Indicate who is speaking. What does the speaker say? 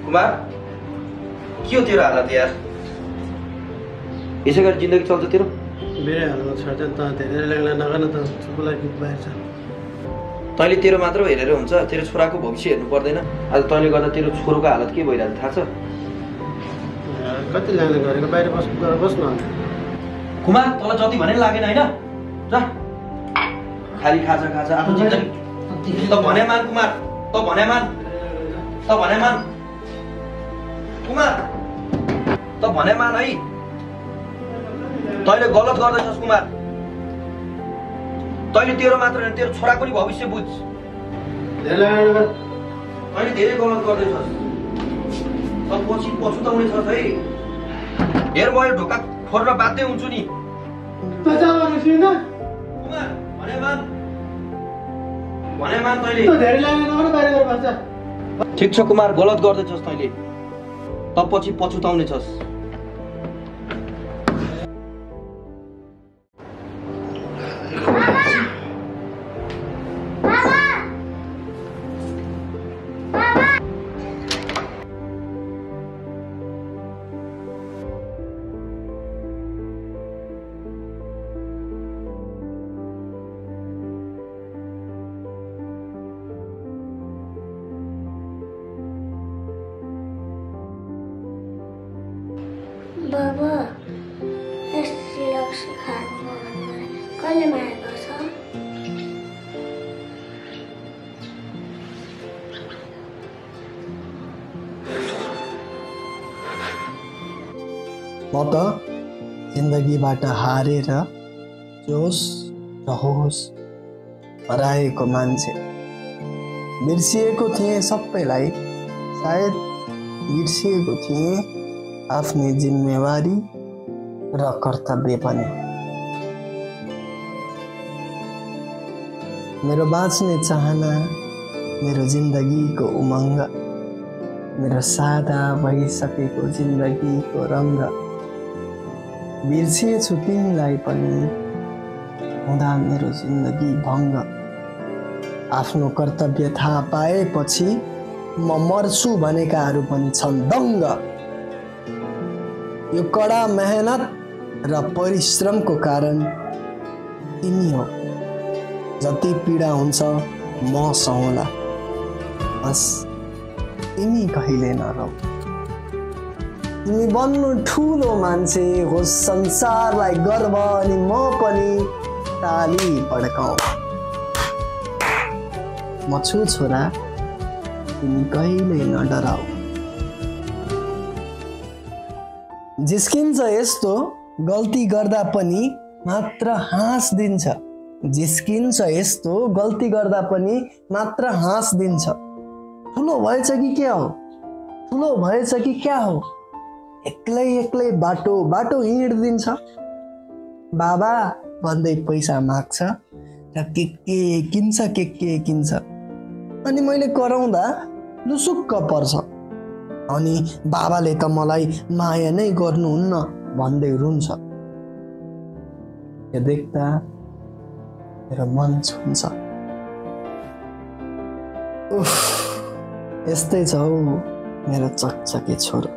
Speaker 1: कुमार के हो तेरो हालत यार? यसै गरी जिन्दगी चल्छ तेरो?
Speaker 2: मेरै हालमा छोड्छ त धेरै लाग्ला नगर्न त चुकुला गीत बाहिर छ।
Speaker 1: तैँले तेरो मात्र हेरेर हुन्छ? तेरो छोराको भविष्य हेर्नु पर्दैन? आज तैँले गर्दा तेरो छोरोको हालत के भइरहेको थाहा छ?
Speaker 2: कति लाग्ने गरेको बाहिर बस न।
Speaker 1: कुमार तँलाई जति भने लागेन होइन? जा खाली खाजा आफ्नो जिन्दगी त भने मान कुमार, त भने मान कुमार, त भने मान है। तैँले गलत गर्दैछस् कुमार। तैँले तेरो मात्र होइन तेरो छोराको नि भविष्य बुझ। तैँले धेरै गलत गर्दैछस्। त पछि पछुताउनेछस् है। हेर म यो ढोका फोड्न बाध्य हुन्छु नि। कुमार भने मान तैँले। ठिक छ कुमार, गलत गर्दैछस् तैँले। त पछि पछुताउनेछस्।
Speaker 3: बाबा यस्तो लक्ष्य खानु मलाई कसले माया गर्छ?
Speaker 4: म त जिन्दगीबाट हारेर जोस र होस हराएको मान्छे। बिर्सिएको थिएँ सबैलाई, सायद बिर्सिएको थिएँ आफ्नै जिम्मेवारी र कर्तव्य पनि। मेरो बाँच्ने चाहना, मेरो जिन्दगीको उमङ्ग, मेरो सादा भइसकेको जिन्दगीको रङ्ग। बिर्सिएछु तिमीलाई पनि, हुँदा मेरो जिन्दगी भङ्ग। आफ्नो कर्तव्य थाहा पाएपछि म मर्छु भनेकाहरू पनि छन् दङ्ग। यो कडा मेहनत र परिश्रमको कारण तिमी हो। जति पीडा हुन्छ म सहला, बस तिमी कहिले नरौ। तिमी बन्नु ठुलो मान्छे होस्, संसारलाई गर्व, अनि म पनि ताली पड्काऊ। म छु छोरा, तिमी कहिले नडराऊ। जिस्किन्छ यस्तो गल्ती गर्दा पनि मात्र हाँस दिन्छ। जिस्किन्छ यस्तो गल्ती गर्दा पनि मात्र हाँस दिन्छ। ठुलो भएछ कि क्या हो, ठुलो भएछ कि क्या हो, एक्लै एक्लै बाटो बाटो हिँड्दिन्छ। बाबा भन्दै पैसा माग्छ र के किन्छ के किन्छ। अनि मैले कराउँदा लुसुक्क पर्छ। अनि बाबाले त मलाई माया नै गर्नुहुन्न भन्दै रुन्छ। यो देख्दा मेरो मन छुन्छ। उफ, यस्तै छ हौ मेरो चकचके छोरो।